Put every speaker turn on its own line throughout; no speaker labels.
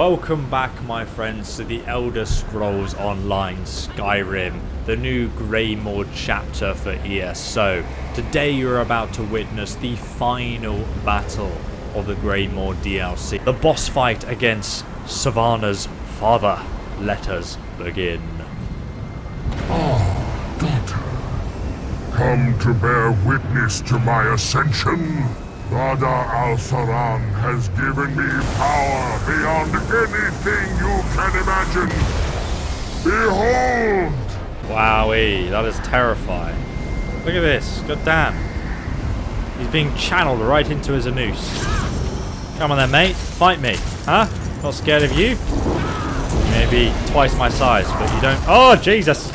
Welcome back, my friends, to the Elder Scrolls Online Skyrim, the new Greymoor chapter for ESO. Today you're about to witness the final battle of the Greymoor DLC, the boss fight against Svana's father. Let us begin.
Ah, daughter, come to bear witness to my ascension. Bada al-Saran has given me power beyond anything you can imagine. Behold!
Wowee, that is terrifying. Look at this, god damn. He's being channeled right into his anus. Come on then, mate, fight me. Huh? Not scared of you? Maybe twice my size, but you don't... Oh, Jesus!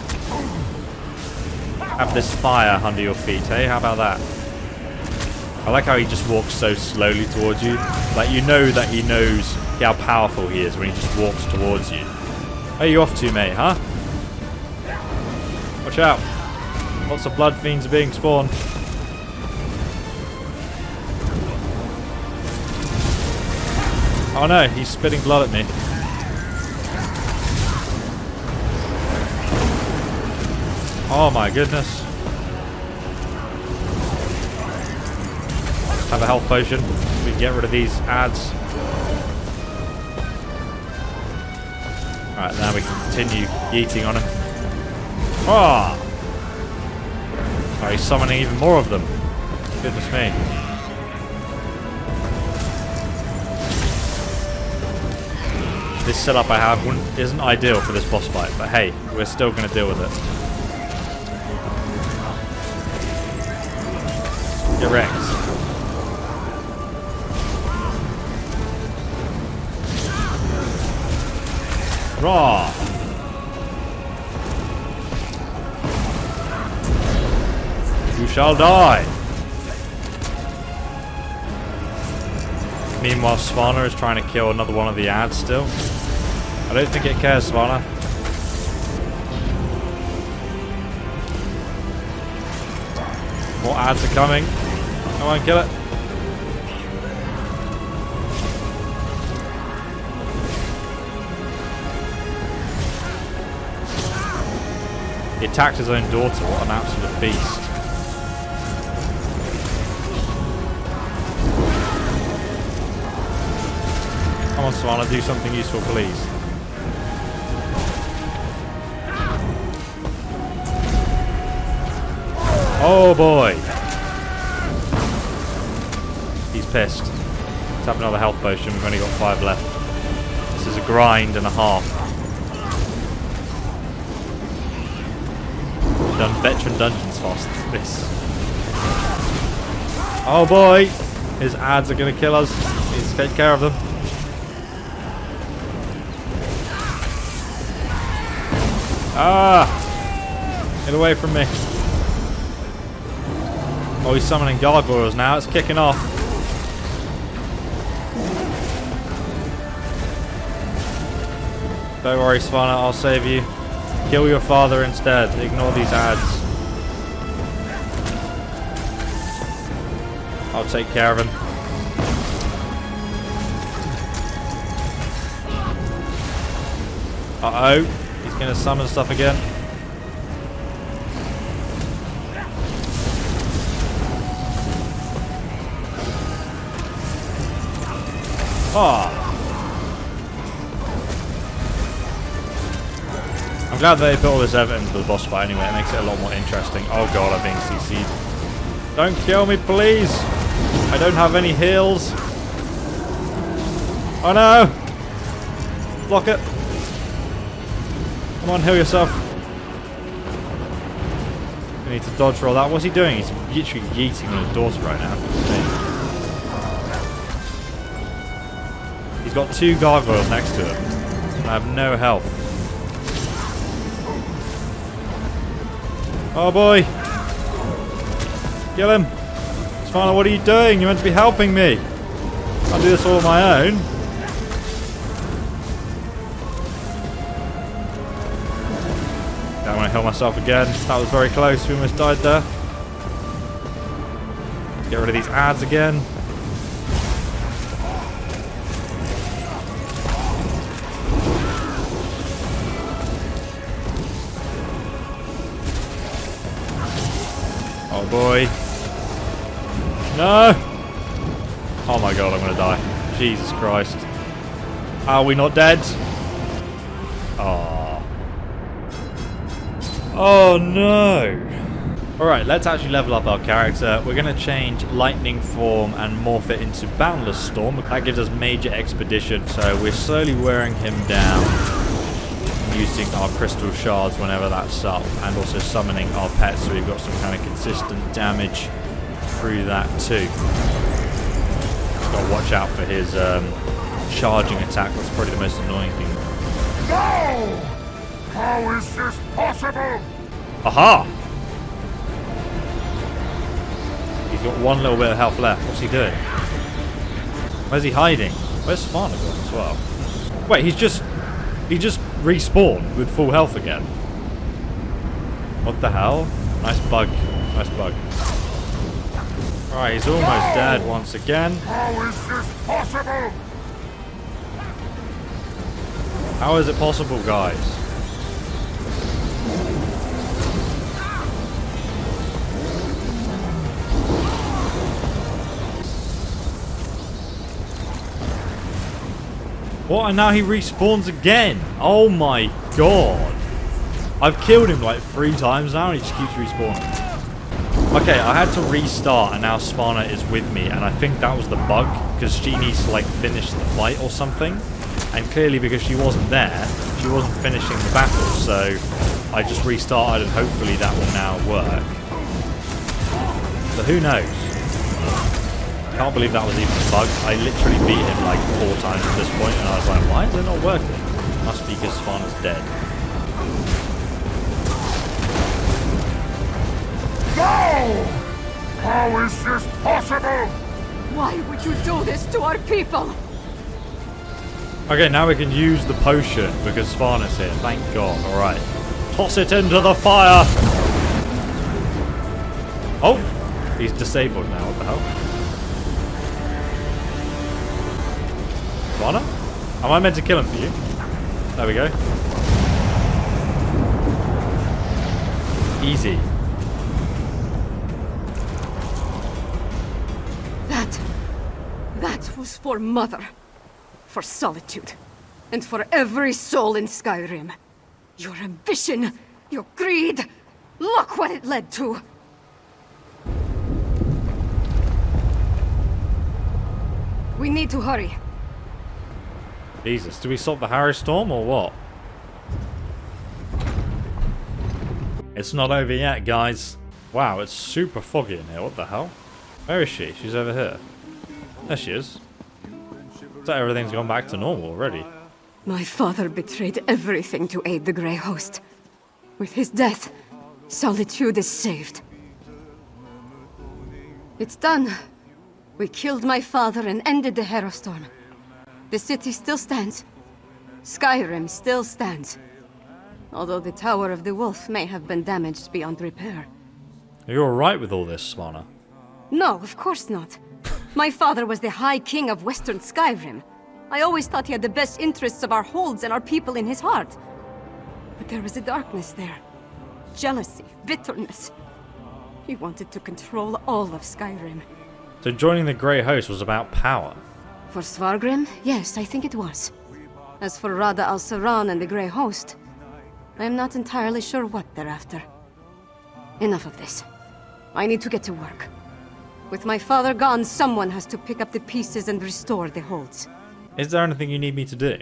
Have this fire under your feet, hey? How about that? I like how he just walks so slowly towards you. Like, you know that he knows how powerful he is when he just walks towards you. Where are you off to, mate, huh? Watch out. Lots of blood fiends are being spawned. Oh no, he's spitting blood at me. Oh my goodness. Have a health potion. We can get rid of these ads. Alright, now we can continue yeeting on him. Oh! Oh, he's summoning even more of them. Goodness me. This setup I have isn't ideal for this boss fight, but hey, we're still going to deal with it. Get wrecked. Raw. You shall die. Meanwhile, Svana is trying to kill another one of the ads still. I don't think it cares, Svana. More ads are coming. Come on, kill it. He attacked his own daughter. What an absolute beast. Come on, Svana, do something useful, please. Oh boy. He's pissed. Let's have another health potion. We've only got 5 left. This is a grind and a half. Done veteran dungeons faster than this. Oh boy! His ads are gonna kill us. Need to take care of them. Ah! Get away from me. Oh, he's summoning gargoyles now. It's kicking off. Don't worry, Svana. I'll save you. Kill your father instead. Ignore these ads. I'll take care of him. Uh-oh. He's going to summon stuff again. Oh. I'm glad they put all this effort into the boss fight anyway. It makes it a lot more interesting. Oh god, I'm being CC'd. Don't kill me, please. I don't have any heals. Oh no. Block it. Come on, heal yourself. You need to dodge for all that. What's he doing? He's literally yeeting on his daughter right now. He's got 2 gargoyles next to him. And I have no health. Oh boy! Kill him! Svana, what are you doing? You're meant to be helping me! I'll do this all on my own. Don't want to heal myself again. That was very close. We almost died there. Get rid of these ads again. boy. No! Oh my god, I'm gonna die. Jesus Christ. Are we not dead? Oh. Oh no! Alright, let's actually level up our character. We're going to change lightning form and morph it into boundless storm. That gives us major expedition, so we're slowly wearing him down using our crystal shards whenever that's up, and also summoning our pets, so we've got some kind of consistent damage through that too. Got to watch out for his charging attack. That's probably the most annoying thing.
No! How is this possible?
Aha! He's got one little bit of health left. What's he doing? Where's he hiding? Where's Svana gone as well? Wait, he just respawned with full health again. What the hell? Nice bug. Nice bug. Alright, he's almost dead once again.
How is this possible?
How is it possible, guys? What? And now he respawns again? Oh my god. I've killed him like 3 times now and he just keeps respawning. Okay, I had to restart and now Svana is with me, and I think that was the bug, because she needs to like finish the fight or something. And clearly because she wasn't there, she wasn't finishing the battle, so I just restarted and hopefully that will now work. So who knows? Can't believe that was even a bug. I literally beat him like 4 times at this point, and I was like, why is it not working? Must be because Svana's dead.
No! How is this possible?
Why would you do this to our people?
Okay, now we can use the potion because Svana's here. Thank God. Alright. Toss it into the fire! Oh! He's disabled now. What the hell? Svana? Am I meant to kill him for you? There we go. Easy.
That was for Mother. For Solitude. And for every soul in Skyrim. Your ambition, your greed, look what it led to. We need to hurry.
Jesus, do we stop the Harrow Storm or what? It's not over yet, guys. Wow, it's super foggy in here. What the hell? Where is she? She's over here. There she is. So everything's gone back to normal already.
My father betrayed everything to aid the Grey Host. With his death, Solitude is saved. It's done. We killed my father and ended the Harrow Storm. The city still stands. Skyrim still stands. Although the Tower of the Wolf may have been damaged beyond repair.
Are you alright with all this, Svana?
No, of course not. My father was the High King of Western Skyrim. I always thought he had the best interests of our holds and our people in his heart. But there was a darkness there. Jealousy, bitterness. He wanted to control all of Skyrim.
So joining the Grey Host was about power?
For Svargrim, yes, I think it was. As for Rada al-Saran and the Grey Host, I am not entirely sure what they're after. Enough of this. I need to get to work. With my father gone, someone has to pick up the pieces and restore the holds.
Is there anything you need me to do?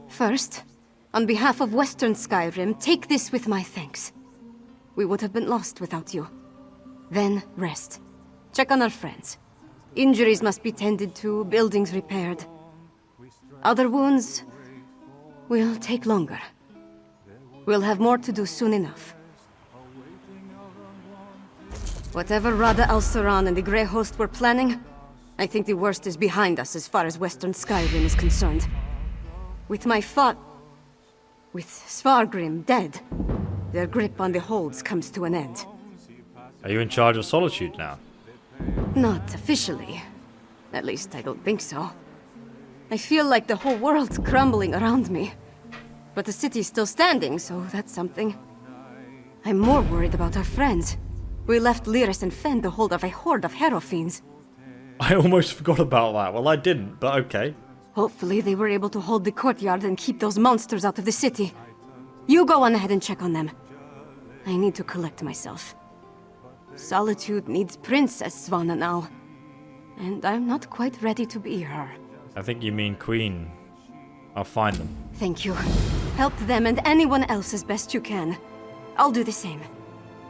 First, on behalf of Western Skyrim, take this with my thanks. We would have been lost without you. Then, rest. Check on our friends. Injuries must be tended to, buildings repaired. Other wounds will take longer. We'll have more to do soon enough. Whatever Rada al-Saran and the Grey Host were planning, I think the worst is behind us as far as Western Skyrim is concerned. With with Svargrim dead, their grip on the holds comes to an end.
Are you in charge of Solitude now?
Not officially. At least I don't think so. I feel like the whole world's crumbling around me. But the city's still standing, so that's something. I'm more worried about our friends. We left Lyris and Fen to hold of a horde of Harrow fiends.
I almost forgot about that. Well, I didn't, but okay.
Hopefully they were able to hold the courtyard and keep those monsters out of the city. You go on ahead and check on them. I need to collect myself. Solitude needs Princess Svana now. And I'm not quite ready to be her.
I think you mean Queen. I'll find them.
Thank you. Help them and anyone else as best you can. I'll do the same.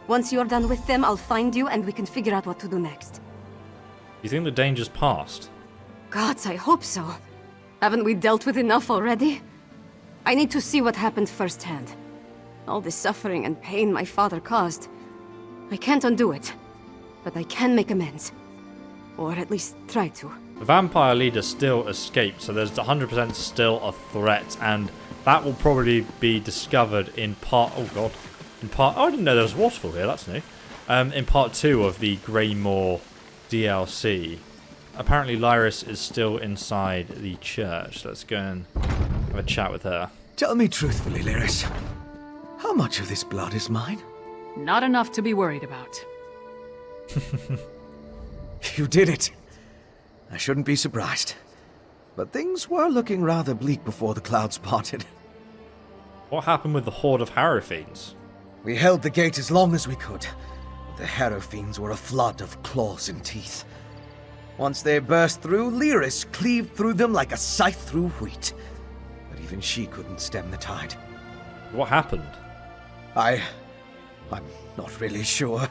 Once you're done with them, I'll find you and we can figure out what to do next.
You think the danger's past?
Gods, I hope so. Haven't we dealt with enough already? I need to see what happened firsthand. All the suffering and pain my father caused. I can't undo it, but I can make amends. Or at least try to.
The vampire leader still escaped, so there's 100% still a threat, and that will probably be discovered in part... Oh god. Oh, I didn't know there was a waterfall here, that's new. In part 2 of the Greymoor DLC. Apparently Lyris is still inside the church. Let's go and have a chat with her.
Tell me truthfully, Lyris. How much of this blood is mine?
Not enough to be worried about.
You did it. I shouldn't be surprised. But things were looking rather bleak before the clouds parted.
What happened with the horde of Harrow fiends?
We held the gate as long as we could. The Harrow fiends were a flood of claws and teeth. Once they burst through, Lyris cleaved through them like a scythe through wheat. But even she couldn't stem the tide.
What happened?
I'm not really sure.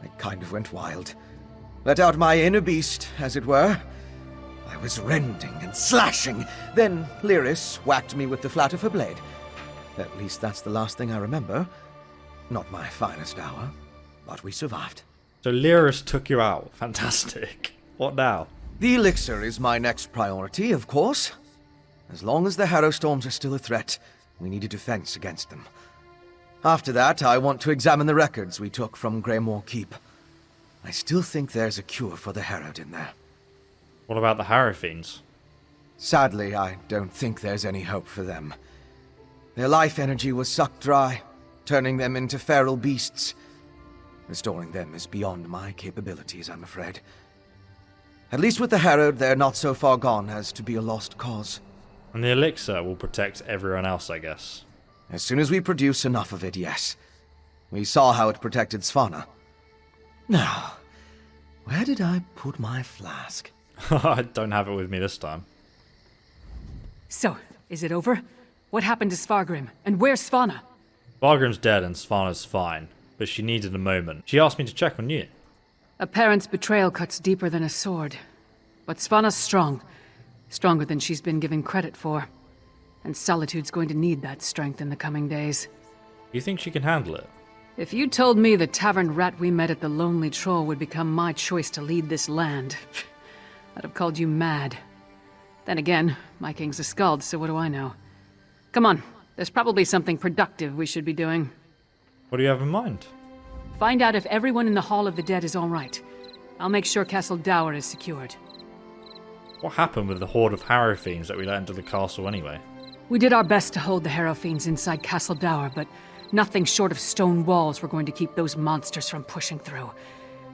I kind of went wild. Let out my inner beast, as it were. I was rending and slashing. Then Lyris whacked me with the flat of her blade. At least that's the last thing I remember. Not my finest hour, but we survived.
So Lyris took you out. Fantastic. What now?
The elixir is my next priority, of course. As long as the Harrow Storms are still a threat, we need a defense against them. After that, I want to examine the records we took from Greymoor Keep. I still think there's a cure for the Harrowed in there.
What about the Harrow fiends?
Sadly, I don't think there's any hope for them. Their life energy was sucked dry, turning them into feral beasts. Restoring them is beyond my capabilities, I'm afraid. At least with the Harrowed, they're not so far gone as to be a lost cause.
And the elixir will protect everyone else, I guess.
As soon as we produce enough of it, yes. We saw how it protected Svana. Now, where did I put my flask?
I don't have it with me this time.
So, is it over? What happened to Svargrim? And where's Svana?
Svargrim's dead and Svana's fine, but she needed a moment. She asked me to check on you.
A parent's betrayal cuts deeper than a sword. But Svana's strong. Stronger than she's been given credit for. And Solitude's going to need that strength in the coming days.
You think she can handle it?
If you told me the tavern rat we met at the Lonely Troll would become my choice to lead this land, I'd have called you mad. Then again, my king's a skald, so what do I know? Come on, there's probably something productive we should be doing.
What do you have in mind?
Find out if everyone in the Hall of the Dead is all right. I'll make sure Castle Dower is secured.
What happened with the horde of Harrow fiends that we let into the castle anyway?
We did our best to hold the Harrow fiends inside Castle Dower, but nothing short of stone walls were going to keep those monsters from pushing through.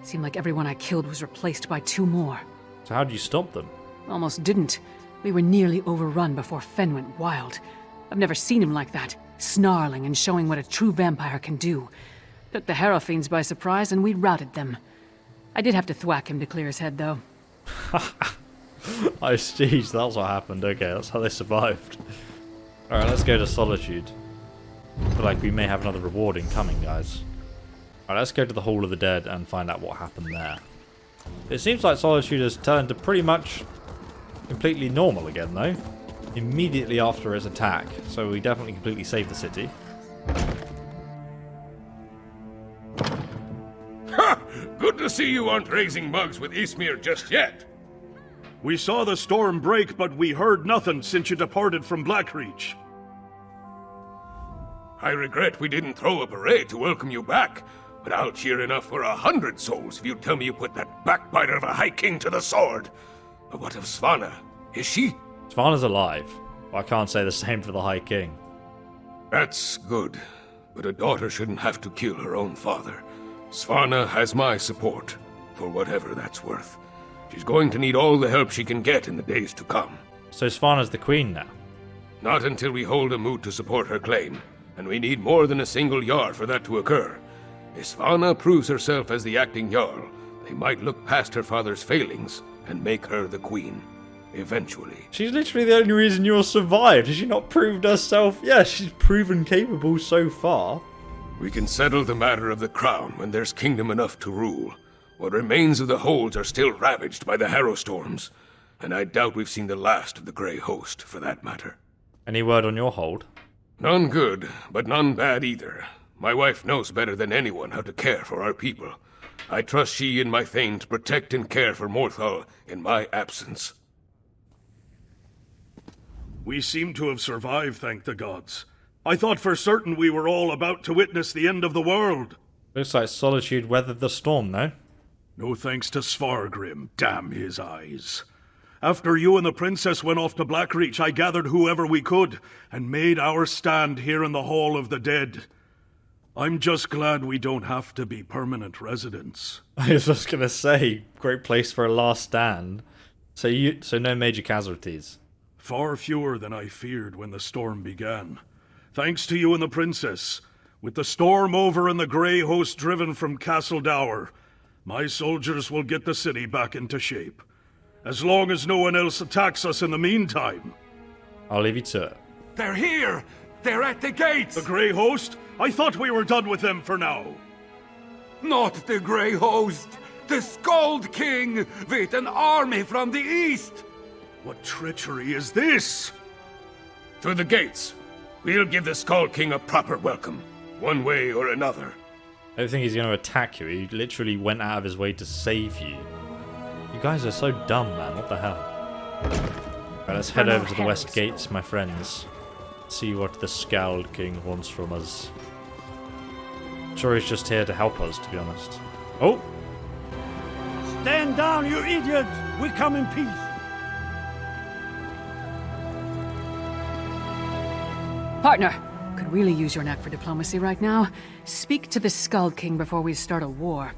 Seemed like everyone I killed was replaced by 2 more.
So how did you stop them?
Almost didn't. We were nearly overrun before Fen went wild. I've never seen him like that, snarling and showing what a true vampire can do. Took the Harrow fiends by surprise and we routed them. I did have to thwack him to clear his head, though.
Oh, jeez, that's what happened. Okay, that's how they survived. Alright, let's go to Solitude. I feel like we may have another reward incoming, guys. Alright, let's go to the Hall of the Dead and find out what happened there. It seems like Solitude has turned to pretty much completely normal again, though. Immediately after his attack, so we definitely completely saved the city.
Ha! Good to see you aren't raising mugs with Ismir just yet.
We saw the storm break, but we heard nothing since you departed from Blackreach.
I regret we didn't throw a parade to welcome you back, but I'll cheer enough for 100 souls if you tell me you put that backbiter of a High King to the sword. But what of Svana? Is she?
Svana's alive. I can't say the same for the High King.
That's good, but a daughter shouldn't have to kill her own father. Svana has my support, for whatever that's worth. She's going to need all the help she can get in the days to come.
So Svana's the queen now?
Not until we hold a moot to support her claim, and we need more than a single Jarl for that to occur. If Svana proves herself as the acting Jarl, they might look past her father's failings and make her the queen. Eventually.
She's literally the only reason you're survived. Has she not proved herself? Yeah, she's proven capable so far.
We can settle the matter of the crown when there's kingdom enough to rule. What remains of the holds are still ravaged by the harrow storms, and I doubt we've seen the last of the Grey Host, for that matter.
Any word on your hold?
None good, but none bad either. My wife knows better than anyone how to care for our people. I trust she and my Thane to protect and care for Morthal in my absence.
We seem to have survived, thank the gods. I thought for certain we were all about to witness the end of the world.
Looks like Solitude weathered the storm, though.
No thanks to Svargrim, damn his eyes. After you and the princess went off to Blackreach, I gathered whoever we could, and made our stand here in the Hall of the Dead. I'm just glad we don't have to be permanent residents.
I was just gonna say, great place for a last stand. So no major casualties.
Far fewer than I feared when the storm began. Thanks to you and the princess. With the storm over and the Grey Host driven from Castle Dower, my soldiers will get the city back into shape. As long as no one else attacks us in the meantime.
I'll leave you to it.
They're here! They're at the gates!
The Grey Host? I thought we were done with them for now.
Not the Grey Host! The skald-king with an army from the east!
What treachery is this?
To the gates. We'll give the skald-king a proper welcome, one way or another.
I don't think he's going to attack you. He literally went out of his way to save you. You guys are so dumb, man. What the hell? Right, let's head over to the west gates, my friends. See what the skald-king wants from us. I'm sure he's just here to help us, to be honest. Oh!
Stand down, you idiots! We come in peace!
Partner, could really use your knack for diplomacy right now. Speak to the skald-king before we start a war.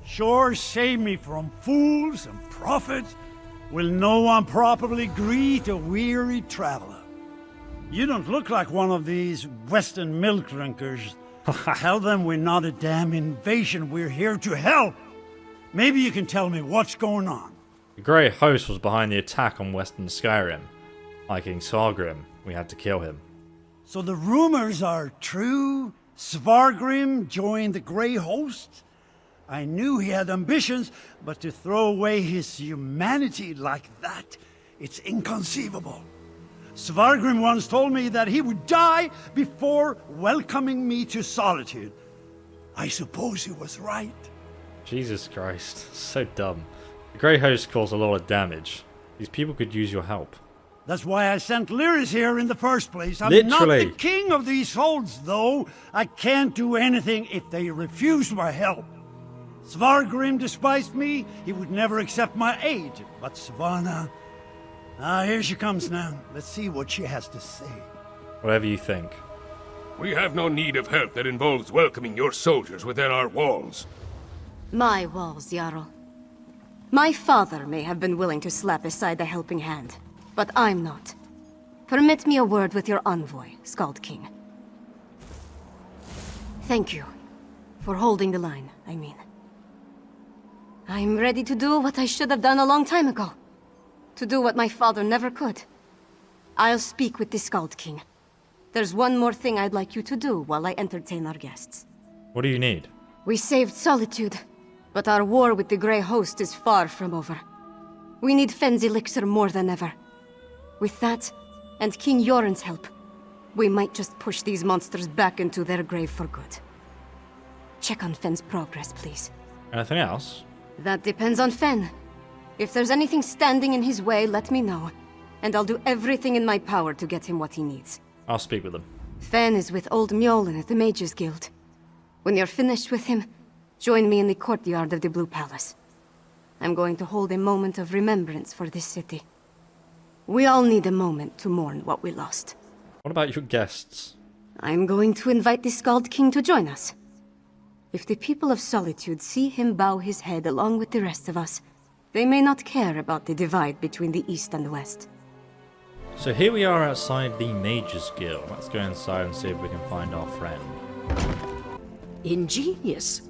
Sure, save me from fools and prophets. Will no one properly greet a weary traveler? You don't look like one of these Western milk drinkers. Tell them we're not a damn invasion, we're here to help. Maybe you can tell me what's going on.
The Grey Host was behind the attack on Western Skyrim. Like King Svargrim, we had to kill him.
So the rumors are true? Svargrim joined the Grey Host? I knew he had ambitions, but to throw away his humanity like that, it's inconceivable. Svargrim once told me that he would die before welcoming me to solitude. I suppose he was right.
Jesus Christ, so dumb. The Grey Host caused a lot of damage. These people could use your help.
That's why I sent Lyris here in the first place. I'm
Literally.
not the king of these holds, though. I can't do anything if they refuse my help. Svargrim despised me. He would never accept my aid. But Svana... here she comes now. Let's see what she has to say.
Whatever you think.
We have no need of help that involves welcoming your soldiers within our walls.
My walls, Jarl. My father may have been willing to slap aside the helping hand, but I'm not. Permit me a word with your envoy, skald-king. Thank you. For holding the line, I mean. I'm ready to do what I should have done a long time ago. To do what my father never could. I'll speak with the skald-king. There's one more thing I'd like you to do while I entertain our guests.
What do you need?
We saved Solitude, but our war with the Grey Host is far from over. We need Fen's elixir more than ever. With that, and King Yoren's help, we might just push these monsters back into their grave for good. Check on Fen's progress, please.
Anything else?
That depends on Fen. If there's anything standing in his way, let me know, and I'll do everything in my power to get him what he needs.
I'll speak with them.
Fen is with Old Mjolnir at the Mages Guild. When you're finished with him, join me in the courtyard of the Blue Palace. I'm going to hold a moment of remembrance for this city. We all need a moment to mourn what we lost.
What about your guests?
I'm going to invite the Skald-king to join us. If the people of Solitude see him bow his head along with the rest of us, they may not care about the divide between the East and the West.
So here we are outside the Mage's Guild. Let's go inside and see if we can find our friend.
Ingenious.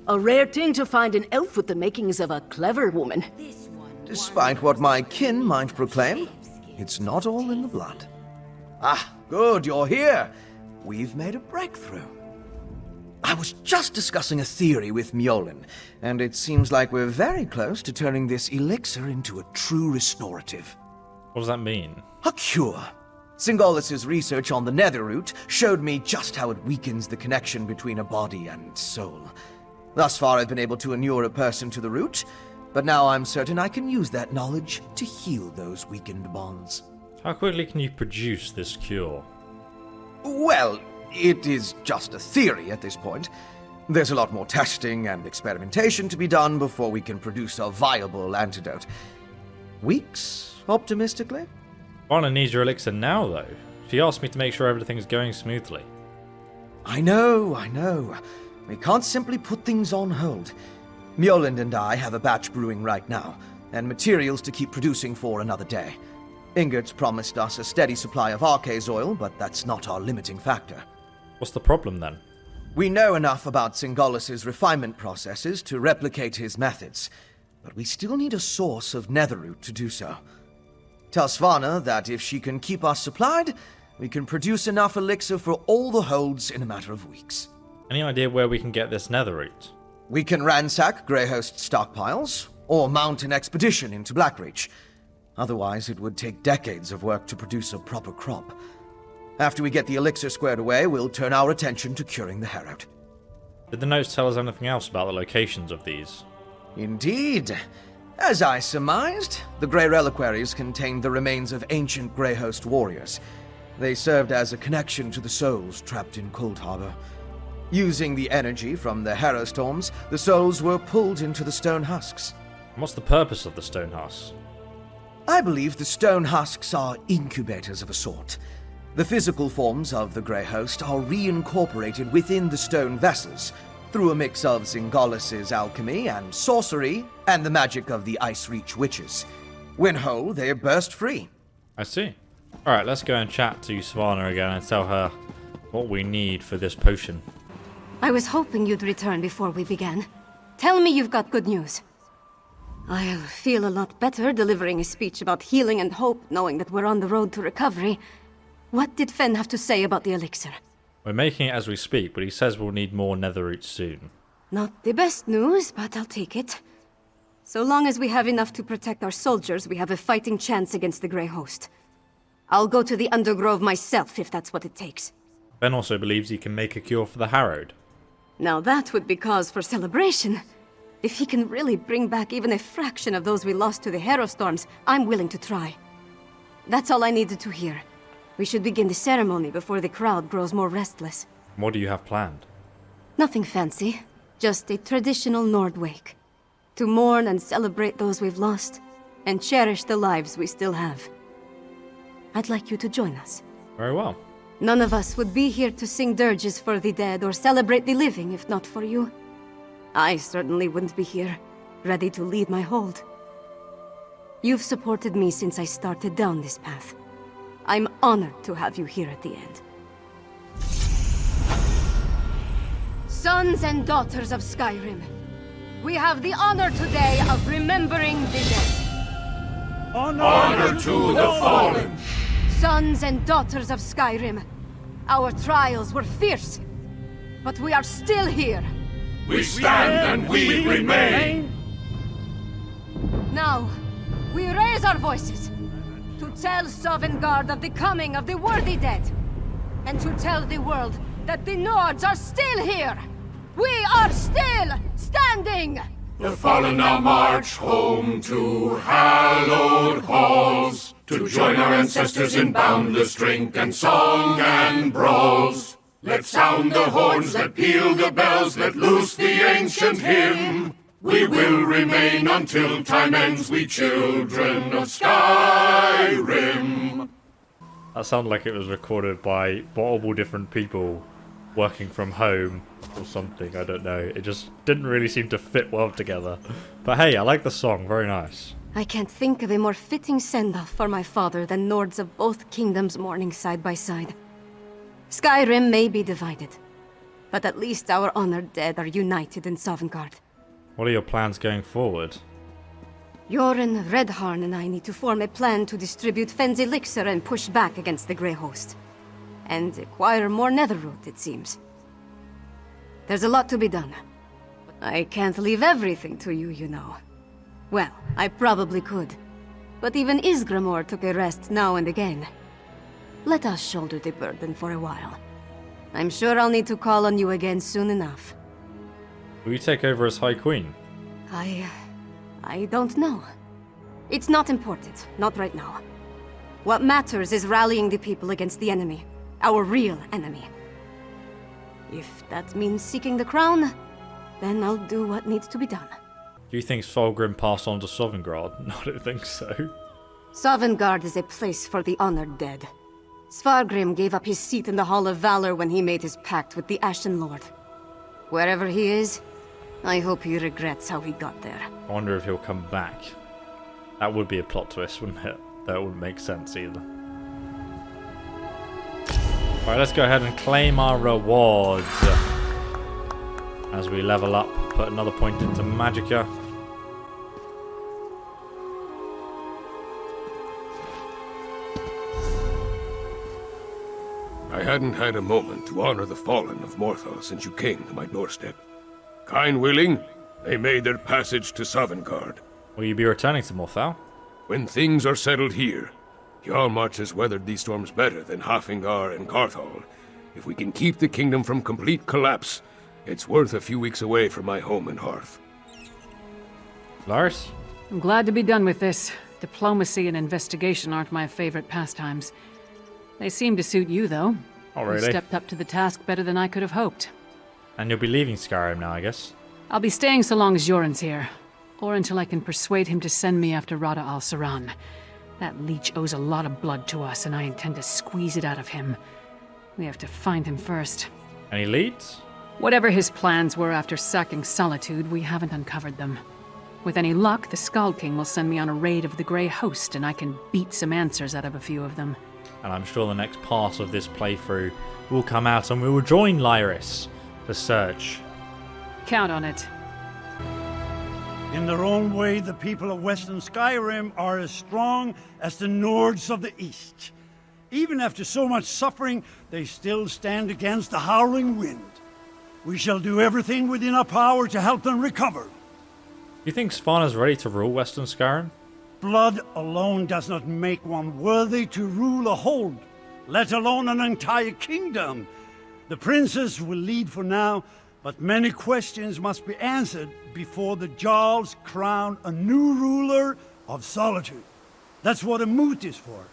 A rare thing to find an elf with the makings of a clever woman.
Despite what my kin might proclaim, it's not all in the blood. Ah, good, you're here. We've made a breakthrough. I was just discussing a theory with Mourning, and it seems like we're very close to turning this elixir into a true restorative.
What does that mean?
A cure. Singolis's research on the nether root showed me just how it weakens the connection between a body and soul. Thus far I've been able to inure a person to the root, but now I'm certain I can use that knowledge to heal those weakened bonds.
How quickly can you produce this cure?
Well, it is just a theory at this point. There's a lot more testing and experimentation to be done before we can produce a viable antidote. Weeks, optimistically?
Svana needs your elixir now, though. She asked me to make sure everything's going smoothly.
I know. We can't simply put things on hold. Mourning and I have a batch brewing right now, and materials to keep producing for another day. Ingert's promised us a steady supply of Arcase oil, but that's not our limiting factor.
What's the problem, then?
We know enough about Singolis's refinement processes to replicate his methods, but we still need a source of netherroot to do so. Tell Svana that if she can keep us supplied, we can produce enough elixir for all the holds in a matter of weeks.
Any idea where we can get this netherroot?
We can ransack Greyhost stockpiles, or mount an expedition into Blackreach. Otherwise, it would take decades of work to produce a proper crop. After we get the elixir squared away, we'll turn our attention to curing the Herald.
Did the notes tell us anything else about the locations of these?
Indeed. As I surmised, the Grey Reliquaries contained the remains of ancient Greyhost warriors. They served as a connection to the souls trapped in Cold Harbor. Using the energy from the Harrow Storms, the souls were pulled into the stone husks.
What's the purpose of the stone husks?
I believe the stone husks are incubators of a sort. The physical forms of the Grey Host are reincorporated within the stone vessels, through a mix of Singolis's alchemy and sorcery, and the magic of the Ice Reach witches. When whole, they burst free.
I see. Alright, let's go and chat to Svana again and tell her what we need for this potion.
I was hoping you'd return before we began. Tell me you've got good news. I'll feel a lot better delivering a speech about healing and hope, knowing that we're on the road to recovery. What did Fen have to say about the elixir?
We're making it as we speak, but he says we'll need more netherroot soon.
Not the best news, but I'll take it. So long as we have enough to protect our soldiers, we have a fighting chance against the Grey Host. I'll go to the Undergrove myself, if that's what it takes.
Ben also believes he can make a cure for the Harrowed.
Now that would be cause for celebration. If he can really bring back even a fraction of those we lost to the Harrow Storms, I'm willing to try. That's all I needed to hear. We should begin the ceremony before the crowd grows more restless.
What do you have planned?
Nothing fancy. Just a traditional Nord wake. To mourn and celebrate those we've lost, and cherish the lives we still have. I'd like you to join us.
Very well.
None of us would be here to sing dirges for the dead or celebrate the living if not for you. I certainly wouldn't be here, ready to lead my hold. You've supported me since I started down this path. I'm honored to have you here at the end. Sons and daughters of Skyrim, we have the honor today of remembering the dead.
Honor
to the fallen!
Sons and daughters of Skyrim, our trials were fierce, but we are still here.
We stand and we remain!
Now, we raise our voices to tell Sovngarde of the coming of the worthy dead, and to tell the world that the Nords are still here! We are still standing!
The fallen now march home to hallowed halls, to join our ancestors in boundless drink and song and brawls. Let sound the horns, let peal the bells, let loose the ancient hymn. We will remain until time ends, we children of Skyrim.
That sounded like it was recorded by multiple different people working from home or something. I don't know. It just didn't really seem to fit well together. But hey, I like the song. Very nice.
I can't think of a more fitting send-off for my father than Nords of both kingdoms mourning side by side. Skyrim may be divided, but at least our honored dead are united in Sovngarde.
What are your plans going forward?
Jorun, Redharn, and I need to form a plan to distribute Fen's elixir and push back against the Grey Host. And acquire more netherroot, it seems. There's a lot to be done. I can't leave everything to you, you know. Well, I probably could. But even Greymoor took a rest now and again. Let us shoulder the burden for a while. I'm sure I'll need to call on you again soon enough.
Will you take over as High Queen?
I don't know. It's not important, not right now. What matters is rallying the people against the enemy. Our real enemy. If that means seeking the crown, then I'll do what needs to be done.
Do you think Svargrim passed on to Sovngarde? No, I don't think so.
Sovngarde is a place for the honored dead. Svargrim gave up his seat in the Hall of Valor when he made his pact with the Ashen Lord. Wherever he is, I hope he regrets how he got there.
I wonder if he'll come back. That would be a plot twist, wouldn't it? That wouldn't make sense either. Alright, let's go ahead and claim our rewards. As we level up, put another point into Magicka.
I hadn't had a moment to honor the fallen of Morthal since you came to my doorstep. Kind willing, they made their passage to Sovngarde.
Will you be returning to Morthal?
When things are settled here, Hjalmarch has weathered these storms better than Hafingar and Karthal. If we can keep the kingdom from complete collapse, it's worth a few weeks away from my home and hearth.
Lars?
I'm glad to be done with this. Diplomacy and investigation aren't my favorite pastimes. They seem to suit you, though.
Oh, really?
You stepped up to the task better than I could have hoped.
And you'll be leaving Skyrim now, I guess?
I'll be staying so long as Jorun's here. Or until I can persuade him to send me after Rada al-Saran. That leech owes a lot of blood to us, and I intend to squeeze it out of him. We have to find him first.
Any leads?
Whatever his plans were after sacking Solitude, we haven't uncovered them. With any luck, the skald-king will send me on a raid of the Grey Host, and I can beat some answers out of a few of them.
And I'm sure the next part of this playthrough will come out and we will join Lyris to search.
Count on it.
In their own way, the people of Western Skyrim are as strong as the Nords of the East. Even after so much suffering, they still stand against the howling wind. We shall do everything within our power to help them recover.
You think Svana's ready to rule Western Skyrim?
Blood alone does not make one worthy to rule a hold, let alone an entire kingdom. The princess will lead for now, but many questions must be answered before the Jarls crown a new ruler of Solitude. That's what a moot is for.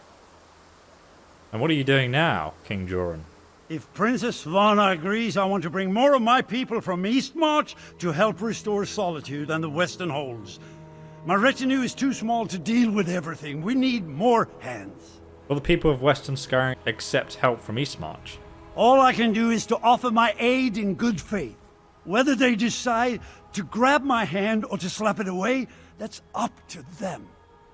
And what are you doing now, King Jorun?
If Princess Svana agrees, I want to bring more of my people from Eastmarch to help restore Solitude and the Western Holds. My retinue is too small to deal with everything. We need more hands.
Will the people of Western Skyrim accept help from Eastmarch?
All I can do is to offer my aid in good faith. Whether they decide to grab my hand or to slap it away, that's up to them.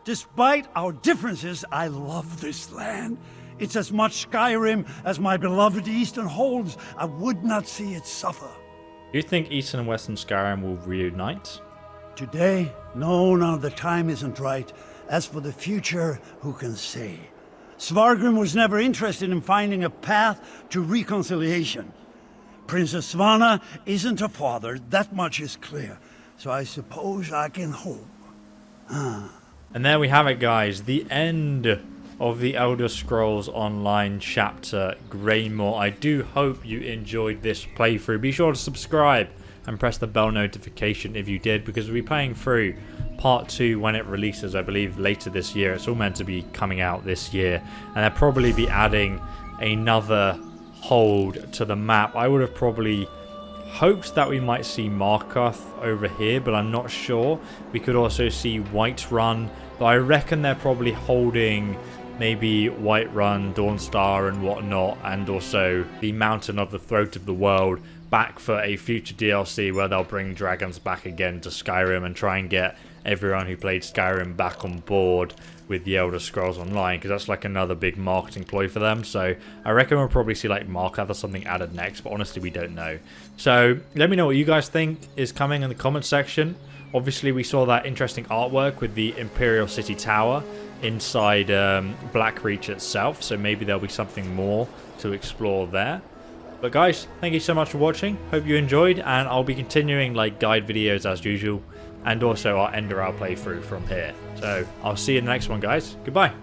Despite our differences, I love this land. It's as much Skyrim as my beloved Eastern holds. I would not see it suffer.
Do you think Eastern and Western Skyrim will reunite?
Today, no, the time isn't right. As for the future, who can say? Svargrim was never interested in finding a path to reconciliation. Princess Svana isn't a father, that much is clear. So I suppose I can hope.
And there we have it, guys. The end of the Elder Scrolls Online chapter Greymoor. I do hope you enjoyed this playthrough. Be sure to subscribe and press the bell notification if you did, because we'll be playing through part 2 when it releases, I believe, later this year. It's all meant to be coming out this year, and they'll probably be adding another hold to the map. I would have probably hoped that we might see Markarth over here, but I'm not sure. We could also see Whiterun, but I reckon they're probably holding maybe Whiterun, Dawnstar and whatnot, and also the Mountain of the Throat of the World back for a future DLC where they'll bring dragons back again to Skyrim and try and get everyone who played Skyrim back on board with the Elder Scrolls Online, because that's like another big marketing ploy for them. So I reckon we'll probably see like Markarth or something added next, but honestly we don't know. So let me know what you guys think is coming in the comment section. Obviously we saw that interesting artwork with the Imperial City Tower inside Blackreach itself, so maybe there'll be something more to explore there. But guys, thank you so much for watching. Hope you enjoyed, and I'll be continuing like guide videos as usual, and also our Ender Hour playthrough from here. So I'll see you in the next one, guys. Goodbye.